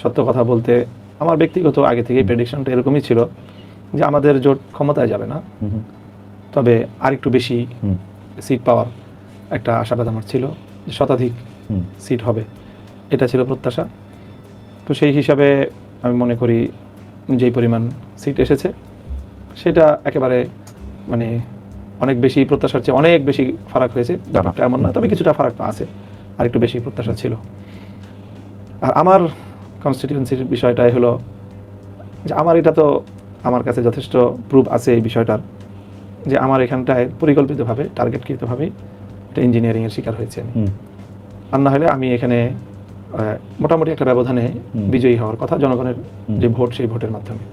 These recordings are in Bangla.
সত্য কথা বলতে আমার ব্যক্তিগত আগে থেকেই প্রেডিকশনটা এরকমই ছিল যে আমাদের জোট ক্ষমতায় যাবে না, তবে আরেকটু বেশি সিট পাওয়ার একটা আশাবাদ আমার ছিল, শতাধিক সিট হবে, এটা ছিল প্রত্যাশা। তো সেই হিসাবে আমি মনে করি যেই পরিমাণ সিট এসেছে সেটা একেবারে মানে অনেক বেশি প্রত্যাশার চেয়ে অনেক বেশি ফারাক হয়েছে, ব্যাপারটা এমন না, তবে কিছুটা ফারাক আছে, আর একটু বেশি প্রত্যাশা ছিল। আর আমার কনস্টিটিউয়েন্সির বিষয়টাই হলো যে আমার এটা তো আমার কাছে যথেষ্ট প্রুফ আছে এই বিষয়টার, যে আমার এখানটায় পরিকল্পিতভাবে টার্গেটকৃতভাবেই এটা ইঞ্জিনিয়ারিংয়ের শিকার হয়েছে আমি। আর না হলে আমি এখানে মোটামুটি একটা ব্যবধানে বিজয়ী হওয়ার কথা, জনগণের যে ভোট সেই ভোটের মাধ্যমে।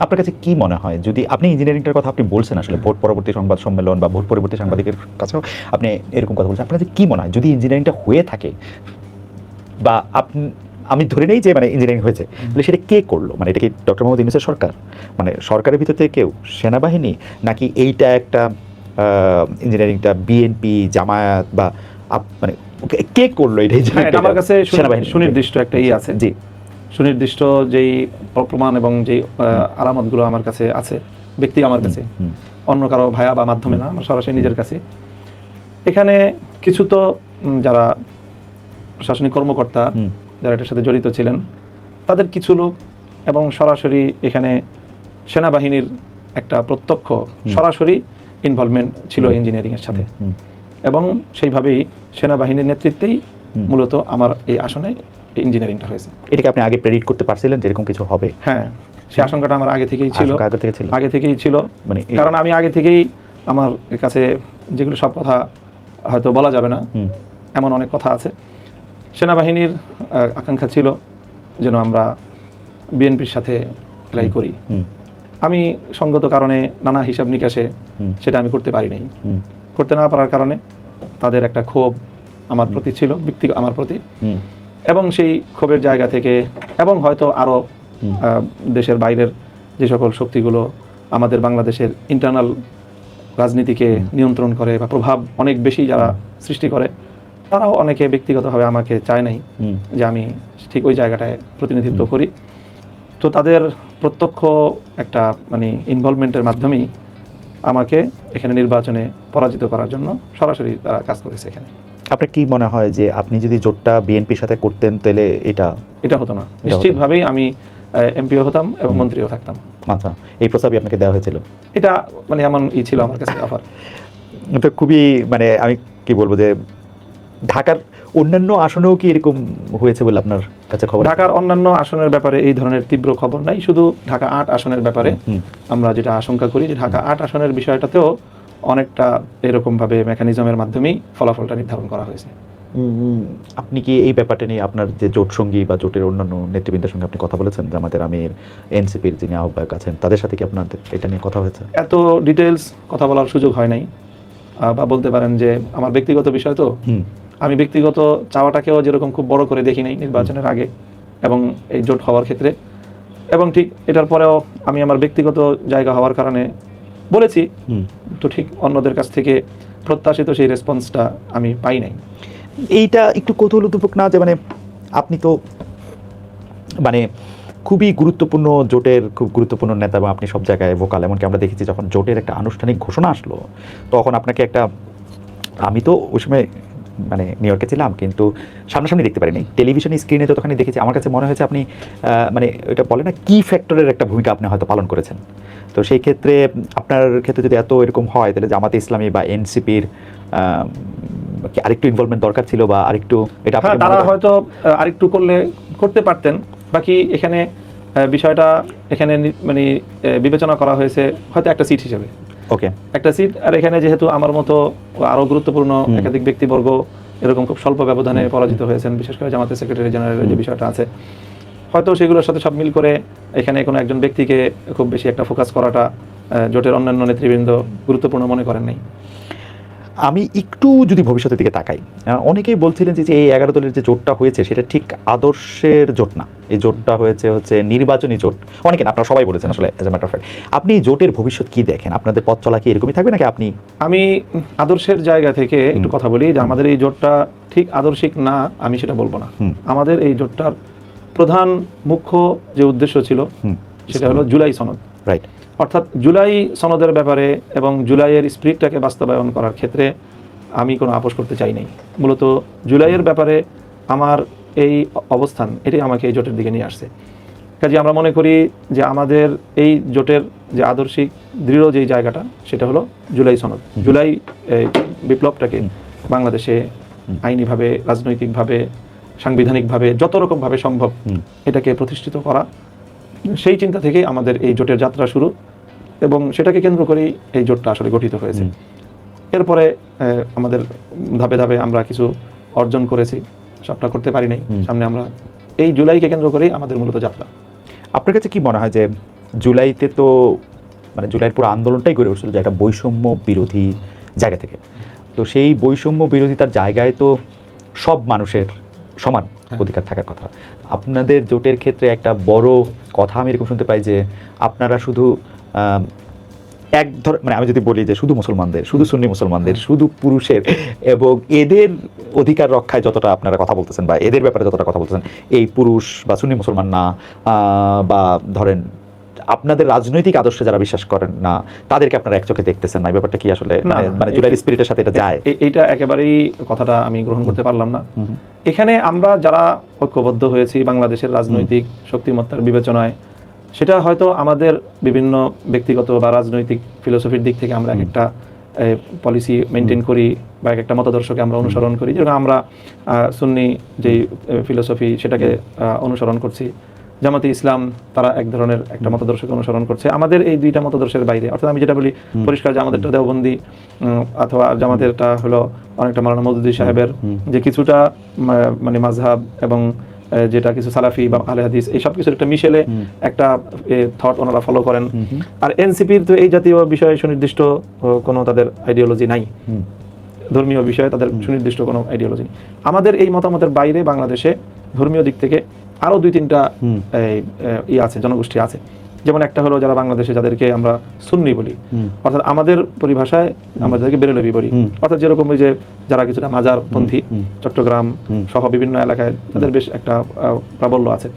আপনার কাছে কি মনে হয়, যদি আপনি ইঞ্জিনিয়ারিংটার কথা আপনি বলছেন আসলে ভোট পরবর্তী সংবাদ সম্মেলন বা ভোট পরবর্তী সাংবাদিকের কাছেও আপনি এরকম কথা বলছেন, আপনার কাছে কি মনে হয় যদি ইঞ্জিনিয়ারিংটা হয়ে থাকে বা আমি ধরে নেই যে মানে ইঞ্জিনিয়ারিং হয়েছে, তাহলে সেটা কে করলো? মানে এটা কি ডক্টর মোহাম্মদ ইউনূসের সরকার, মানে সরকারের ভিতর থেকে কেউ, সেনাবাহিনী, নাকি এইটা একটা ইঞ্জিনিয়ারিংটা বিএনপি, জামায়াত বা মানে কে করলো এটা? আমার কাছে সুনির্দিষ্ট একটা আছে, জি, সুনির্দিষ্ট যেই প্রমাণ এবং যেই আলামতগুলো আমার কাছে আছে, ব্যক্তি আমার কাছে, অন্য কারো ভায়া বা মাধ্যমে না, আমার সরাসরি নিজের কাছে। এখানে কিছু তো যারা প্রশাসনিক কর্মকর্তা যারা এটার সাথে জড়িত ছিলেন তাদের কিছু লোক, এবং সরাসরি এখানে সেনাবাহিনীর একটা প্রত্যক্ষ সরাসরি ইনভলভমেন্ট ছিল ইঞ্জিনিয়ারিংয়ের সাথে, এবং সেইভাবেই সেনাবাহিনীর নেতৃত্বেই মূলত আমার এই আসনে ইঞ্জিনিয়ারিংটা হয়েছে। এটাকে আপনি আগে প্রেডিক্ট করতে পারছিলেন যে এরকম কিছু হবে? হ্যাঁ, সেই আশঙ্কাটা আমার আগে থেকেই ছিল, আগে থেকেই ছিল, মানে কারণ আমি আগে থেকেই আমার কাছে যেগুলো সব কথা হয়তো বলা যাবে না, এমন অনেক কথা আছে। সেনাবাহিনীর আকাঙ্ক্ষা ছিল যেন আমরা বিএনপির সাথে ট্রাই করি। আমি সঙ্গত কারণে নানা হিসাব নিকাশে সেটা আমি করতে পারি নাই। করতে না পারার কারণে তাদের একটা ক্ষোভ আমার প্রতি ছিল, ব্যক্তিগত আমার প্রতি, এবং সেই ক্ষোভের জায়গা থেকে, এবং হয়তো আরও দেশের বাইরের যে সকল শক্তিগুলো আমাদের বাংলাদেশের ইন্টারনাল রাজনীতিকে নিয়ন্ত্রণ করে বা প্রভাব অনেক বেশি যারা সৃষ্টি করে, তারাও অনেকে ব্যক্তিগতভাবে আমাকে চায় নাই যে আমি ঠিক ওই জায়গাটায় প্রতিনিধিত্ব করি। তো তাদের প্রত্যক্ষ একটা মানে ইনভলভমেন্টের মাধ্যমেই আমাকে এখানে নির্বাচনে পরাজিত করার জন্য সরাসরি তারা কাজ করেছে এখানে। আপনার কি মনে হয় যে আপনি যদি জোটটা বিএনপির সাথে করতেন তাহলে এটা হতো না? নিশ্চিতভাবেই আমি এমপিও হতাম এবং মন্ত্রীও থাকতাম। আচ্ছা, এই প্রস্তাবই আপনাকে দেওয়া হয়েছিল? এটা মানে এমন ছিল আমার কাছে অফার। এটা খুবই মানে আমি কি বলবো যে ঢাকার অন্যান্য আসনেও কি এরকম হয়েছে বলে আপনার কাছে খবর? ঢাকার অন্যান্য আসনের ব্যাপারে এই ধরনের তীব্র খবর নাই, শুধু ঢাকা ৮ আসনের ব্যাপারে আমরা যেটা আশঙ্কা করি যে ঢাকা ৮ আসনের বিষয়টাতেও অনেকটা এরকমভাবে মেকানিজমের মাধ্যমেই ফলাফলটা নির্ধারণ করা হয়েছে। আপনি কি এই ব্যাপারটা নিয়ে আপনার যে জোট সঙ্গী বা জোটের অন্যান্য নেতৃবৃন্দের সঙ্গে আপনি কথা বলেছেন? জামাতের আমির, এনসিপির যিনি আহ্বায়ক আছেন, তাদের সাথে কি আপনার এটা নিয়ে কথা হয়েছে? এত ডিটেলস কথা বলার সুযোগ হয় নাই, বা বলতে পারেন যে আমার ব্যক্তিগত বিষয় তো, আমি ব্যক্তিগত চাওয়াটাকেও যেরকম খুব বড় করে দেখি নাই নির্বাচনের আগে এবং এই জোট হওয়ার ক্ষেত্রে, এবং ঠিক এটার পরেও আমি আমার ব্যক্তিগত জায়গা হওয়ার কারণে বলেছি, তো ঠিক অন্যদের কাছ থেকে প্রত্যাশিত সেই রেসপন্সটা আমি পাই নাই। এইটা একটু কৌতূহলোদ্দীপক না যে মানে আপনি তো মানে খুবই গুরুত্বপূর্ণ জোটের খুব গুরুত্বপূর্ণ নেতা এবং আপনি সব জায়গায় ভোকাল, এমনকি আমরা দেখেছি যখন জোটের একটা আনুষ্ঠানিক ঘোষণা আসলো তখন আপনাকে একটা, আমি তো ওই সময় মানে নিউ ইয়র্কে ছিলাম কিন্তু সামনাসামনি দেখতে পারিনি, টেলিভিশন স্ক্রিনে যতখানি দেখেছি আমার কাছে মনে হয়েছে আপনি মানে এটা বলে না কি ফ্যাক্টরের একটা ভূমিকা আপনি হয়তো পালন করেছেন। তো সেই ক্ষেত্রে আপনার ক্ষেত্রে যদি এত এরকম হয় তাহলে জামাতে ইসলামী বা এনসিপির আরেকটু ইনভলভমেন্ট দরকার ছিল বা আরেকটু এটা তারা হয়তো আরেকটু করতে পারতেন। বাকি এখানে বিষয়টা এখানে মানে বিবেচনা করা হয়েছে হয়তো একটা সিট হিসেবে, ওকে একটা সিট, আর এখানে যেহেতু আমার মতো আরো গুরুত্বপূর্ণ একাধিক ব্যক্তিবর্গ এরকম খুব স্বল্প ব্যবধানে পরাজিত হয়েছেন, বিশেষ করে জামাতের সেক্রেটারি জেনারেলের যে বিষয়টা আছে, হয়তো সেগুলোর সাথে সব মিল করে এখানে কোনো একজন ব্যক্তিকে খুব বেশি একটা ফোকাস করাটা জোটের অন্যান্য নেতৃবৃন্দ গুরুত্বপূর্ণ মনে করেন নাই। আমি একটু যদি ভবিষ্যতের দিকে তাকাই, অনেকেই বলছিলেন যে এই 11 দলের যে জোটটা হয়েছে সেটা ঠিক আদর্শের জোট না, এই জোটটা হচ্ছে নির্বাচনী জোট। অনেকে না, আপনারা সবাই বলেছেন আসলে as a matter of fact. আপনি জোটের ভবিষ্যৎ কি দেখেন? আপনাদের পথ চলা কি এরকমই থাকবে নাকি আপনি? আমি আদর্শের জায়গা থেকে একটু কথা বলি যে আমাদের এই জোটটা ঠিক আদর্শিক না, আমি সেটা বলবো না। আমাদের এই জোটটার প্রধান মুখ্য যে উদ্দেশ্য ছিল সেটা হলো জুলাই সনদ, রাইট। অর্থাৎ জুলাই সনদের ব্যাপারে এবং জুলাইয়ের স্পিরিটটাকে বাস্তবায়ন করার ক্ষেত্রে আমি কোনো আপোষ করতে চাই নাই। মূলত জুলাইয়ের ব্যাপারে আমার এই অবস্থান এটাই আমাকে এই জোটের দিকে নিয়ে আসছে। কাজে আমরা মনে করি যে আমাদের এই জোটের যে আদর্শিক দৃঢ় যেই জায়গাটা সেটা হলো জুলাই সনদ। জুলাই বিপ্লবটাকে বাংলাদেশে আইনিভাবে, রাজনৈতিকভাবে, সাংবিধানিকভাবে যত রকমভাবে সম্ভব এটাকে প্রতিষ্ঠিত করা, সেই চিন্তা থেকেই আমাদের এই জোটের যাত্রা শুরু এবং সেটাকে কেন্দ্র করেই এই জোটটা আসলে গঠিত হয়েছে। এরপরে আমাদের ধাপে ধাপে আমরা কিছু অর্জন করেছি, সবটা করতে পারি নাই। সামনে আমরা এই জুলাইকে কেন্দ্র করেই আমাদের মূলত যাত্রা। আপনার কাছে কি মনে হয় যে জুলাইতে তো মানে জুলাইয়ের পুরো আন্দোলনটাই গড়ে উঠছিল যে একটা বৈষম্য বিরোধী জায়গা থেকে, তো সেই বৈষম্য বিরোধিতার জায়গায় তো সব মানুষের সমান অধিকার থাকার কথা। আপনাদের জোটের ক্ষেত্রে একটা বড় কথা আমি এরকম শুনতে পাই যে আপনারা শুধু এক মানে আমি যদি বলি যে শুধু মুসলমানদের, শুধু সুন্নি মুসলমানদের, শুধু পুরুষের এবং এদের অধিকার রক্ষায় যতটা আপনারা কথা বলতেছেন বা এদের ব্যাপারে যতটা কথা বলতেছেন, এই পুরুষ বা সুন্নি মুসলমান না বা ধরেন আপনাদের রাজনৈতিক আদর্শে যারা বিশ্বাস করেন না তাদেরকে আপনারা এক চোখে দেখতেছেন না, এই ব্যাপারটা কি আসলে মানে জুলাই স্পিরিটের সাথে এটা যায়? এইটা একেবারেই কথাটা আমি গ্রহণ করতে পারলাম না। এখানে আমরা যারা ঐক্যবদ্ধ হয়েছি বাংলাদেশের রাজনৈতিক শক্তিমত্তার বিবেচনায়, সেটা হয়তো আমাদের বিভিন্ন ব্যক্তিগত বা রাজনৈতিক ফিলোসফির দিক থেকে আমরা এক একটা পলিসি মেনটেন করি বা এক একটা মতাদর্শকে আমরা অনুসরণ করি। যেরকম আমরা সুন্নি যেই ফিলোসফি সেটাকে অনুসরণ করছি, জামাতে ইসলাম তারা এক ধরনের একটা মতাদর্শকে অনুসরণ করছে। আমাদের এই দুইটা মতাদর্শের বাইরে, অর্থাৎ আমি যেটা বলি পরিষ্কার যে আমাদেরটা দেওবন্দি অথবা জামাতেরটা হলো অনেকটা মাওলানা মওদুদী সাহেবের যে কিছুটা মানে মাযহাব এবং যেটা কিছু সালাফি বা আহলে হাদিস এই সব কিছুর একটা মিশেলে একটা থট ওনারা ফলো করেন। আর এনসিপির তো এই জাতীয় বিষয়ে সুনির্দিষ্ট কোনো তাদের আইডিওলজি নাই, ধর্মীয় বিষয়ে তাদের সুনির্দিষ্ট কোনো আইডিওলজি নেই। আমাদের এই মতামতের বাইরে বাংলাদেশে ধর্মীয় দিক থেকে আরো দুই তিনটা আছে, জনগোষ্ঠী আছে। যেমন একটা হলো যারা বাংলাদেশে যাদেরকে আমরা সুন্নি বলি, অর্থাৎ আমাদের পরিভাষায় আমরা যাদেরকে বেরেলভি বলি, অর্থাৎ যেরকম ওই যে যারা কিছুটা মাজারপন্থী চট্টগ্রাম সহ বিভিন্ন এলাকায় তাদের বেশ একটা প্রাবল্য আছে।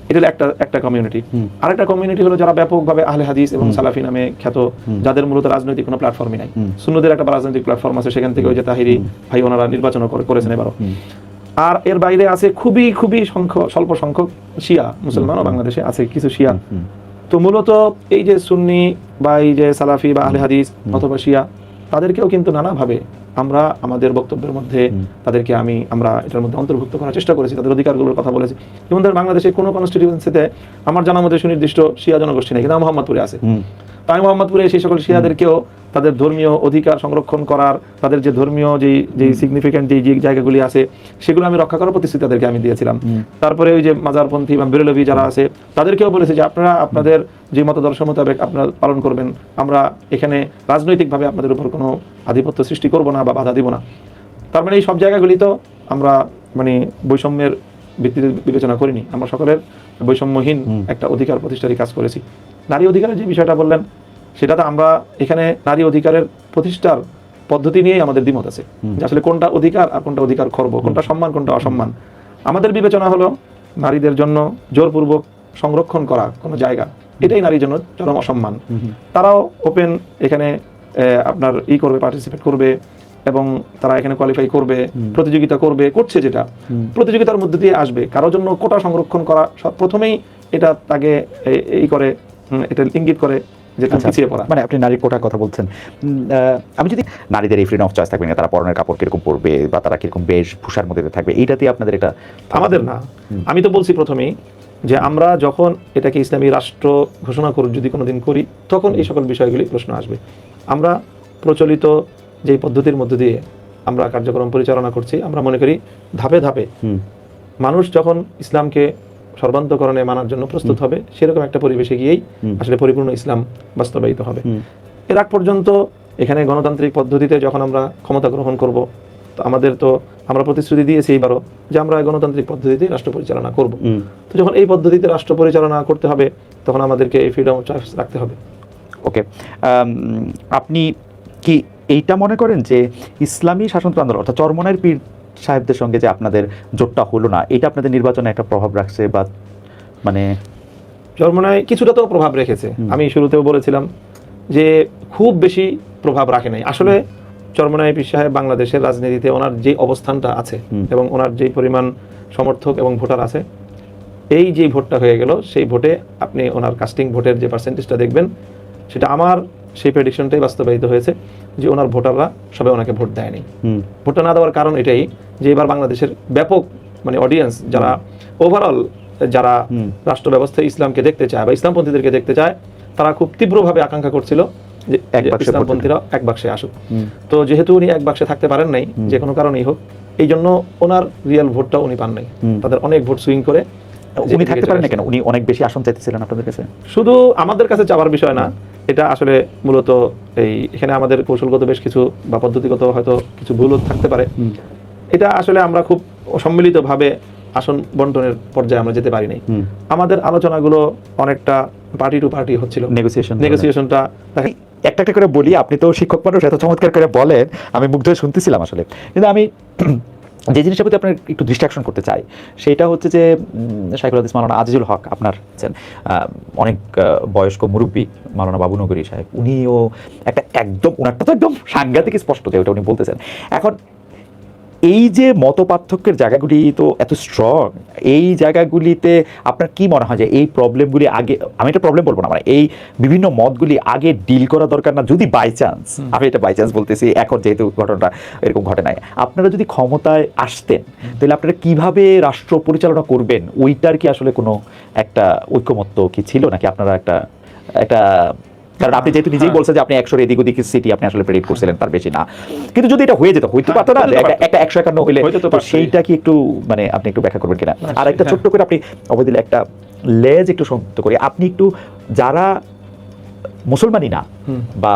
এটা হলো একটা কমিউনিটি। আরেকটা কমিউনিটি হলো যারা ব্যাপকভাবে আহলে হাদিস এবং সালাফি নামে খ্যাত, যাদের মূলত রাজনৈতিক কোনো প্ল্যাটফর্মই নাই। সুন্নিদের একটা রাজনৈতিক প্ল্যাটফর্ম আছে, সেখান থেকে ওই যে তাহিরি ভাই ওনারা নির্বাচন করেছেন এবারও। আর এর বাইরে আছে খুবই খুবই স্বল্প সংখ্যক শিয়া মুসলমানও বাংলাদেশে আছে, কিছু শিয়া। তো মূলত এই যে সুন্নি বা এই যে সালাফি বা আহলে হাদিস অথবা শিয়া, তাদেরকেও কিন্তু নানাভাবে আমরা আমাদের বক্তব্যের মধ্যে তাদেরকে আমরা এটার মধ্যে অন্তর্ভুক্ত করার চেষ্টা করেছি, তাদের অধিকারগুলোর কথা বলেছি। যেমন ধর বাংলাদেশে কোনো কনস্টিটিউয়েন্সিতে আমার জানার মধ্যে সুনির্দিষ্ট শিয়া জনগোষ্ঠী নেই, কিন্তু মোহাম্মদপুরে আছে। তাই মোহাম্মদপুরে সেই সকল শিয়াদেরকেও তাদের ধর্মীয় অধিকার সংরক্ষণ করার, তাদের যে ধর্মীয় যেই সিগনিফিক্যান্ট যে জায়গাগুলি আছে সেগুলো আমি রক্ষা করার প্রতিশ্রুতি তাদেরকে আমি দিয়েছিলাম। তারপরে ওই যে মাজারপন্থী বা বেরেলভি যারা আছে তাদেরকেও বলেছি যে আপনারা আপনাদের যে মতাদর্শ মোতাবেক আপনারা পালন করবেন, আমরা এখানে রাজনৈতিকভাবে আপনাদের উপর কোনো আধিপত্য সৃষ্টি করব না বা বাধা দিব না। তার মানে এই সব জায়গাগুলি তো আমরা মানে বৈষম্যের ভিত্তিতে বিবেচনা করিনি, আমরা সকলের বৈষম্যহীন একটা অধিকার প্রতিষ্ঠারই কাজ করেছি। নারী অধিকারের যে বিষয়টা বললেন, সেটাতে আমরা এখানে নারী অধিকারের প্রতিষ্ঠার পদ্ধতি নিয়েই আমাদের দ্বিমত আছে, যে আসলে কোনটা অধিকার আর কোনটা অধিকার খর্ব, কোনটা সম্মান কোনটা অসম্মান। আমাদের বিবেচনা হলো নারীদের জন্য জোরপূর্বক সংরক্ষণ করা কোনো জায়গা, এটাই নারীর জন্য চরম অসম্মান। তারাও ওপেন এখানে আপনার করবে, পার্টিসিপেট করবে এবং তারা এখানে কোয়ালিফাই করবে, প্রতিযোগিতা করবে, করছে, যেটা প্রতিযোগিতার মধ্যে দিয়ে আসবে। কারোর জন্য কোটা সংরক্ষণ করা প্রথমেই এটা তাকে করে, এটা ইঙ্গিত করে যে পিছিয়ে পড়া। মানে আপনি নারীর কোটার কথা বলছেন, আমি যদি নারীদের এই ফ্রিডম অফ চয়েস থাকবে না, তারা পরনের কাপড় কিরকম পরবে বা তারা কিরকম বেশভূষার মধ্যে থাকবে, এইটাতে আপনাদের এটা আমাদের না। আমি তো বলছি প্রথমেই যে আমরা যখন এটাকে ইসলামী রাষ্ট্র ঘোষণা করি, যদি কোনোদিন করি, তখন এই সকল বিষয়গুলি প্রশ্ন আসবে। আমরা প্রচলিত যেই পদ্ধতির মধ্যে দিয়ে আমরা কার্যক্রম পরিচালনা করছি, আমরা মনে করি ধাপে ধাপে মানুষ যখন ইসলামকে সর্বান্তকরণে মানার জন্য প্রস্তুত হবে, সেরকম একটা পরিবেশে গিয়েই আসলে পরিপূর্ণ ইসলাম বাস্তবায়িত হবে। এর আগ পর্যন্ত এখানে গণতান্ত্রিক পদ্ধতিতে যখন আমরা ক্ষমতা গ্রহণ করব, তো আমরা প্রতিশ্রুতি দিয়েছি এবারও যে আমরা গণতান্ত্রিক পদ্ধতিতে রাষ্ট্র পরিচালনা করব। তো যখন এই পদ্ধতিতে রাষ্ট্র পরিচালনা করতে হবে, তখন আমাদেরকে এই ফ্রিডম অফ চয়েস রাখতে হবে। ওকে, আপনি কি এইটা মনে করেন যে ইসলামী শাসনতন্ত্র আন্দোলন অর্থাৎ চরমনাইর পীর সাহেবদের সঙ্গে যে আপনাদের জোটটা হলো না, এটা আপনাদের নির্বাচনে একটা প্রভাব রাখছে বা মানে চরমোনাই কিছুটা তো প্রভাব রেখেছে। আমি শুরুতেও বলেছিলাম যে খুব বেশি প্রভাব রাখে নাই আসলে। চরমোনাই পীর সাহেব বাংলাদেশের রাজনীতিতে ওনার যে অবস্থানটা আছে এবং ওনার যে পরিমাণ সমর্থক এবং ভোটার আছে, এই যে ভোটটা হয়ে গেল, সেই ভোটে আপনি ওনার কাস্টিং ভোটের যে পার্সেন্টেজটা দেখবেন, সেটা আমার সেই প্রেডিকশনটাই বাস্তবায়িত হয়েছে যে ওনার ভোটাররা সবাই ওনাকে ভোট দেয়নি। ভোটটা না দেওয়ার কারণ এটাই যে এবার বাংলাদেশের ব্যাপক মানে অডিয়েন্স যারা ওভারঅল যারা রাষ্ট্র ব্যবস্থায় ইসলামকে দেখতে চায় বা ইসলামপন্থীদেরকে দেখতে চায়, তারা খুব তীব্রভাবে আকাঙ্ক্ষা করছিল যে ইসলামপন্থীরা এক বাক্সে আসুক। তো যেহেতু উনি এক বাক্সে থাকতে পারেন নাই, যে কোনো কারণেই হোক, এই জন্য ওনার রিয়েল ভোটটা উনি পান নাই। তাদের অনেক ভোট সুইং করে উনি থাকতে পারেন না কেন? উনি অনেক বেশি আসন চাইতেছিলেন আপনাদের কাছে। শুধু আমাদের কাছে চাওয়ার বিষয় না, এটা আসলে মূলত এখানে আমাদের কৌশলগত বেশ কিছু বা পদ্ধতিগত হয়তো কিছু ভুলও থাকতে পারে। এটা আসলে আমরা খুব সম্মিলিতভাবে আসন বন্টনের পর্যায়ে আমরা যেতে পারি নাই। আমাদের আলোচনাগুলো অনেকটা পার্টি টু পার্টি হচ্ছিল, নেগোসিয়েশনটা। একটা একটা করে বলি, আপনি তো শিক্ষক মানুষ, এত চমৎকার করে বলেন, আমি মুগ্ধ হয়ে শুনতেছিলাম আসলে। কিন্তু আমি যে জিনিসটার প্রতি আপনার একটু দৃষ্টি আকর্ষণ করতে চাই, সেটা হচ্ছে যে শাইখুল হাদিস মাওলানা আজিজুল হক, আপনার অনেক বয়স্ক মুরব্বী মাওলানা বাবুনগরী সাহেব, উনিও একটা একদম ওনারটা তো একদম সাংঘাতিক স্পষ্ট, যে ওটা উনি বলতেছেন। এখন এই যে মত পার্থক্যের জায়গাগুলি তো এত স্ট্রং, এই জায়গাগুলিতে আপনার কি মনে হয় যে এই প্রবলেমগুলি আগে, আমি এটা প্রবলেম বলবো না, মানে এই বিভিন্ন মতগুলি আগে ডিল করা দরকার না? যদি বাই চান্স, আমি এটা বাই চান্স বলতেছি, এখন যেহেতু ঘটনাটা এরকম ঘটে নাই, আপনারা যদি ক্ষমতায় আসতেন তাহলে আপনারা কিভাবে রাষ্ট্র পরিচালনা করবেন, ওইটার কি আসলে কোনো একটা ঐকমত্য কি ছিল নাকি আপনারা একটা একটা কারণ আপনি যেহেতু নিজেই বলছেন যে আপনি 100 এদিক ওদিক সিটি আপনি আসলে প্রেডিক্ট করছিলেন, তার বেশি না, কিন্তু যদি এটা হয়ে যেত, হইতে পারতো না একটা 151 হইলে, সেইটা কি একটু মানে আপনি একটু ব্যাখ্যা করবেন কিনা? আর একটা ছোট্ট করে আপনি অবৈ দিলে একটা লেজ একটু সংযুক্ত করি, আপনি একটু যারা মুসলমানই না বা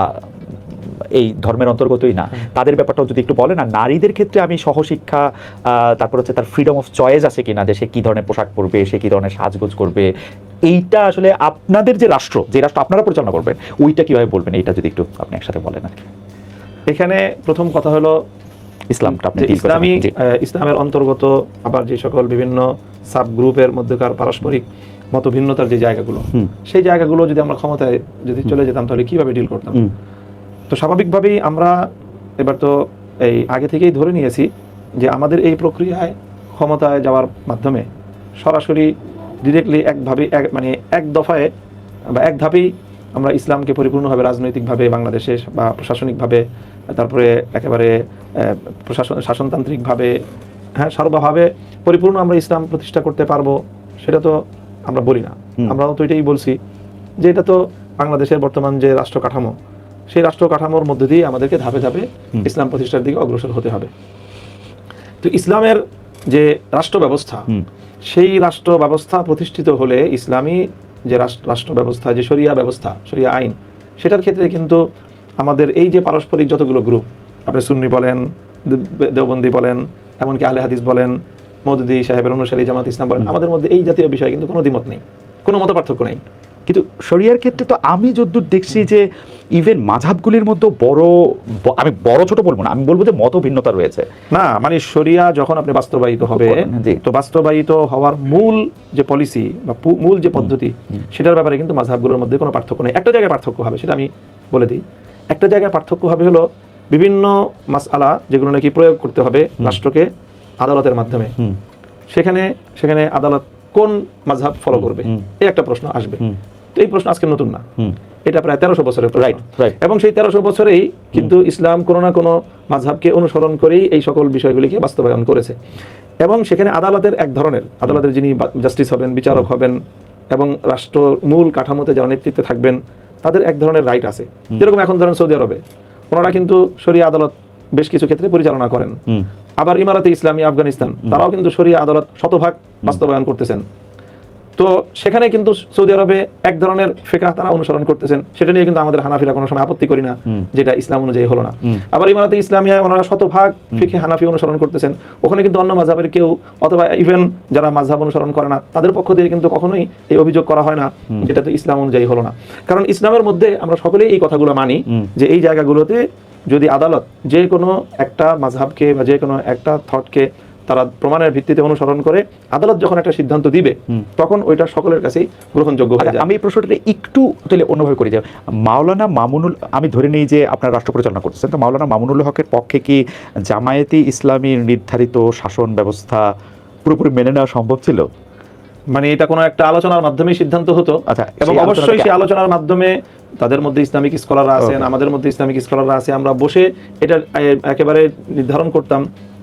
এই ধর্মের অন্তর্গতই না, তাদের ব্যাপারটাও যদি একটু বলেন। আর নারীদের ক্ষেত্রে আমি সহশিক্ষা, তারপর হচ্ছে তার ফ্রিডম অফ চয়েস আছে কিনা, যে সে কি ধরনের পোশাক পরবে, সে কি ধরনের সাজগোজ করবে, এইটা আসলে আপনাদের যে রাষ্ট্র আপনারা পরিচালনা করবেন, ওইটা কিভাবে বলবেন, এইটা যদি একটু আপনি একসাথে বলেন আর কি। এখানে প্রথম কথা হলো ইসলামের অন্তর্গত আবার যে সকল বিভিন্ন সাব গ্রুপের মধ্যকার পারস্পরিক মতভিন্নতার যে জায়গাগুলো, সেই জায়গাগুলো যদি আমরা ক্ষমতায় যদি চলে যেতাম তাহলে কিভাবে ডিল করতাম। তো স্বাভাবিকভাবেই আমরা এবার তো এই আগে থেকেই ধরে নিয়েছি যে আমাদের এই প্রক্রিয়ায় ক্ষমতায় যাওয়ার মাধ্যমে সরাসরি ডিরেক্টলি মানে এক দফায় বা এক ধাপেই আমরা ইসলামকে পরিপূর্ণভাবে রাজনৈতিকভাবে বাংলাদেশে বা প্রশাসনিকভাবে, তারপরে একেবারে শাসনতান্ত্রিকভাবে, হ্যাঁ, সর্বভাবে পরিপূর্ণ আমরা ইসলাম প্রতিষ্ঠা করতে পারবো, সেটা তো আমরা বলি না। আমরাও তো এটাই বলছি যে এটা তো বাংলাদেশের বর্তমান যে রাষ্ট্র কাঠামো, সেই রাষ্ট্র কাঠামোর মধ্যে দিয়ে আমাদেরকে ধাপে ধাপে ইসলাম প্রতিষ্ঠার দিকে অগ্রসর হতে হবে। তো ইসলামের যে রাষ্ট্র ব্যবস্থা, সেই রাষ্ট্র ব্যবস্থা প্রতিষ্ঠিত হলে ইসলামী যে রাষ্ট্র ব্যবস্থা, যে শরিয়া ব্যবস্থা, শরিয়া আইন, সেটার ক্ষেত্রে কিন্তু আমাদের এই যে পারস্পরিক যতগুলো গ্রুপ, আপনি সুন্নি বলেন, দেওবন্দি বলেন, এমনকি আহলে হাদিস বলেন, মওদুদি সাহেবের অনুসারী জামাত ইসলাম বলেন, আমাদের মধ্যে এই জাতীয় বিষয়ে কিন্তু কোনো দ্বিমত নেই, কোনো মত পার্থক্য নেই। কিন্তু শরিয়ার ক্ষেত্রে তো আমি যতদূর দেখছি যে ইভেন মাযহাবগুলির মধ্যে আমি বড় ছোট বলবো না, আমি বলবো যে মত ভিন্নতা রয়েছে। না, মানে শরিয়া যখন আপনি বাস্তবায়িত হবে, তো বাস্তবায়িত হওয়ার মূল যে পলিসি বা মূল যে পদ্ধতি, সেটার ব্যাপারে কিন্তু মাযহাবগুলোর মধ্যে কোনো পার্থক্য নেই। একটা জায়গায় পার্থক্য হবে, সেটা আমি বলে দিই। একটা জায়গায় পার্থক্য হবে হলো বিভিন্ন মাসআলা যেগুলো নাকি প্রয়োগ করতে হবে রাষ্ট্রকে আদালতের মাধ্যমে, সেখানে আদালত কোন মাযহাব ফলো করবে, এই একটা প্রশ্ন আসবে। এই প্রশ্ন আজকে নতুন না, এটা প্রায় 1300 বছরের প্রশ্ন। এবং সেই 1300 বছরেই কিন্তু ইসলাম কোনো না কোনো মাযহাবকে অনুসরণ করেই এই সকল বিষয়গুলিকে বাস্তবায়ন করেছে। এবং সেখানে আদালতের এক ধরনের, আদালতের যিনি জাস্টিস হবেন, বিচারক হবেন, এবং রাষ্ট্র মূল কাঠামোতে যারা নেতৃত্বে থাকবেন, তাদের এক ধরনের রাইট আছে। যেরকম এখন ধরেন সৌদি আরবে ওনারা কিন্তু শরিয়া আদালত বেশ কিছু ক্ষেত্রে পরিচালনা করেন। আবার ইমারাতে ইসলামী আফগানিস্তান, তারাও কিন্তু শরিয়া আদালত শতভাগ বাস্তবায়ন করতেছেন। তো সেখানে কিন্তু সৌদি আরবে এক ধরনের ফিকহ তারা অনুসরণ করতেছেন, সেটা নিয়ে কিন্তু আমাদের হানাফিরা কোনো সময় আপত্তি করি না, যেটা ইসলাম অনুযায়ী হলো না। আবার ইমারাতে ইসলামিয়া ওনারা শতভাগ ফিকহে হানাফি অনুসরণ করতেছেন, ওখানে কিন্তু অন্য মাযহাবের কেউ অথবা ইভেন যারা মাযহাব অনুসরণ করে না তাদের পক্ষ থেকে কিন্তু কখনোই এই অভিযোগ করা হয় না যেটা তো ইসলাম অনুযায়ী হলো না। কারণ ইসলামের মধ্যে আমরা সকলেই এই কথাগুলো মানি যে এই জায়গাগুলোতে যদি আদালত যে কোনো একটা মাযহাবকে বা যে কোনো একটা থটকে তারা প্রমাণের ভিত্তিতে অনুসরণ করে আদালত যখন একটা সিদ্ধান্ত দিবে তখন ওইটা সকলের কাছেই গ্রহণযোগ্য হয়ে যায়। আমি এই প্রশ্নটা একটু তাহলে অন্যভাবে করি যে মাওলানা মামুনুল, আমি ধরে নিই যে আপনার রাষ্ট্র পরিচালনা করতেছেন, তো মাওলানা মামুনুল হকের পক্ষে কি জামায়াতি ইসলামীর নির্ধারিত শাসন ব্যবস্থা পুরোপুরি মেনে নেওয়া সম্ভব ছিল? মানে এটা কোনো একটা আলোচনার মাধ্যমে সিদ্ধান্ত হতো, আচ্ছা, এবং অবশ্যই সেই আলোচনার মাধ্যমে তাদের মধ্যে ইসলামিক স্কলাররা আছেন, আমাদের মধ্যে ইসলামিক স্কলাররা আছে, আমরা বসে এটা একেবারে নির্ধারণ করতাম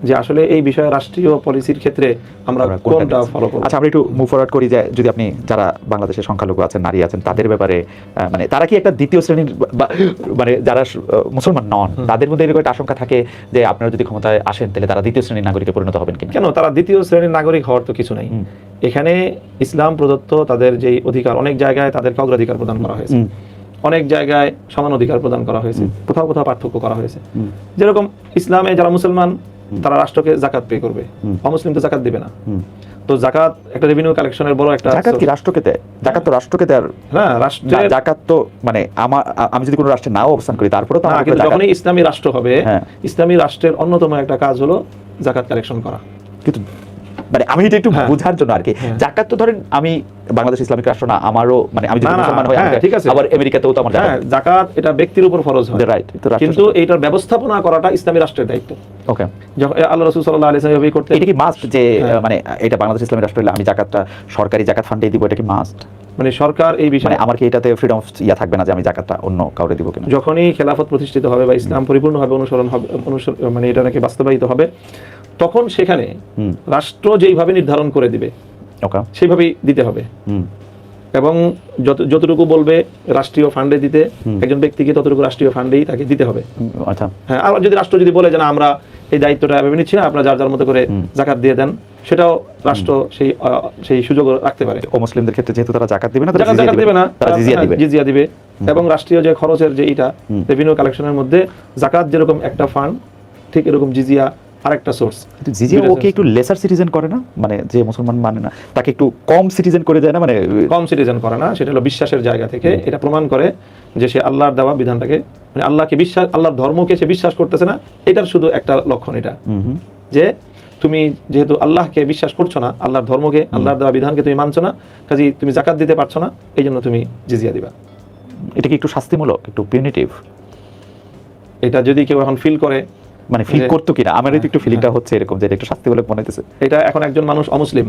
যে আসলে এই বিষয়ে রাষ্ট্রীয় পলিসির ক্ষেত্রে আমরা কোনটা ফলো করব। আচ্ছা, আমরা একটু মুভ ফরওয়ার্ড করি যে যদি আপনি যারা বাংলাদেশের সংখ্যালঘু আছেন, নারী আছেন, তাদের ব্যাপারে মানে তারা কি একটা দ্বিতীয় শ্রেণীর মানে যারা মুসলমান নন তাদের মধ্যে এরকম একটা আশঙ্কা থাকে যে আপনারা যদি ক্ষমতায় আসেন তাহলে তারা দ্বিতীয় শ্রেণীর নাগরিকে পরিণত হবেন কিনা? কেন, তারা দ্বিতীয় শ্রেণীর নাগরিক হওয়ার তো কিছু নাই। এখানে ইসলাম প্রদত্ত তাদের যে অধিকার, অনেক জায়গায় তাদেরকে অগ্রাধিকার প্রদান করা হয়েছে, অনেক জায়গায় সমান অধিকার প্রদান করা হয়েছে, কোথাও কোথাও পার্থক্য করা হয়েছে। যেরকম ইসলামে যারা মুসলমান তারা রাষ্ট্রকে জাকাত পে করবে, অমুসলিম তো জাকাত দিবে না। তো জাকাত একটা রেভিনিউ কালেকশনের বড় একটা। জাকাত কি রাষ্ট্রকে দেয়? জাকাত তো রাষ্ট্রকে দেয়। হ্যাঁ, রাষ্ট্রের জাকাত তো মানে আমি যদি কোনো রাষ্ট্রে নাও অবস্থান করি তারপরে তো কিন্তু যখনই ইসলামী রাষ্ট্র হবে, ইসলামী রাষ্ট্রের অন্যতম একটা কাজ হলো জাকাত কালেকশন করা। কিন্তু মানে আমি এটা একটু বোঝার জন্য আর কি, জাকাত তো ধরেন আমি বাংলাদেশ ইসলামিক রাষ্ট্র না, আমারও মানে আমি যদি মুসলমান হই ঠিক আছে, আবার আমেরিকাতেও তো আমার জাকাত এটা ব্যক্তির উপর ফরজ হয়, রাইট, কিন্তু এইটার ব্যবস্থাপনা করাটা ইসলামী রাষ্ট্রের দায়িত্ব। ওকে, যখন আল্লাহ রাসূল সাল্লাল্লাহু আলাইহি ওয়াসাল্লাম করতে, এটা কি মাস্ট যে মানে এটা বাংলাদেশ ইসলামিক রাষ্ট্র হলে আমি জাকাতটা সরকারি জাকাত ফান্ডে দিব, এটা কি মাস্ট? মানে সরকার এই বিষয়ে মানে আমার কি এটাতে ফ্রিডম ইয়া থাকবে না যে আমি জাকাতটা অন্য কাউরে দিব কিনা? যখনই খেলাফত প্রতিষ্ঠিত হবে বা ইসলাম পরিপূর্ণভাবে অনুসরণ হবে, মানে এটা নাকি বাস্তবায়িত হবে, তখন সেখানে রাষ্ট্র যেইভাবে নির্ধারণ করে দিবে সেইভাবেই দিতে হবে, এবং যতটুকু বলবে রাষ্ট্রীয় ফান্ডে দিতে একজন ব্যক্তিকে ততটুকু রাষ্ট্রীয় ফান্ডেই তাকে দিতে হবে। আচ্ছা, হ্যাঁ, আর যদি রাষ্ট্র যদি বলে যে না আমরা এই দায়িত্বটা এভাবে নিচ্ছি না, আপনারা যার যার মতো করে জাকাত দিয়ে দেন, সেটাও রাষ্ট্র সেই সুযোগ রাখতে পারে। মুসলিমদের ক্ষেত্রে যেহেতু তারা জাকাত দিবে না, জাকাত দিবে না, তারা জিজিয়া দিবে, এবং রাষ্ট্রীয় যে খরচের যে এটা রেভিনিউ কালেকশনের মধ্যে জাকাত যেরকম একটা ফান্ড, ঠিক এরকম জিজিয়া আরেকটা সোর্স। জিজিয়া ওকে একটু লেসার সিটিজেন করে না, মানে যে মুসলমান মানে না তাকে একটু কম সিটিজেন করে যায় না? মানে কম সিটিজেন করে না, সেটা হলো বিশ্বাসের জায়গা থেকে এটা প্রমাণ করে যে সে আল্লাহর দেওয়া বিধানটাকে, মানে আল্লাহকে বিশ্বাস, আল্লাহর ধর্মকে সে বিশ্বাস করতেছে না। এটার শুধু একটা লক্ষণ এটা, যে তুমি যেহেতু আল্লাহকে বিশ্বাস করছো না, আল্লাহর ধর্মকে, আল্লাহর দেওয়া বিধানকে তুমি মানছো না, কাজেই তুমি জাকাত দিতে পারছো না, এই জন্য তুমি জিজিয়া দিবা। এটা কি একটু শাস্তিমূলক, একটু পিউনিটিভ? এটা যদি কেউ এখন ফিল করে, মানে ফিল করতো কিনা, আমার একটু ফিলিংটা হচ্ছে এরকম যে এটা একটু শাস্তিমূলক মনে হইতেছে। এটা এখন একজন মানুষ অমুসলিম,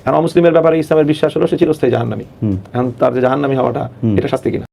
আর অমুসলিমের ব্যাপারে ইসলামের বিশ্বাস হলো সে চিরস্থায়ী জাহান্নামী, এখন তার যে জাহান্নামী হওয়াটা এটা শাস্তি কিনা?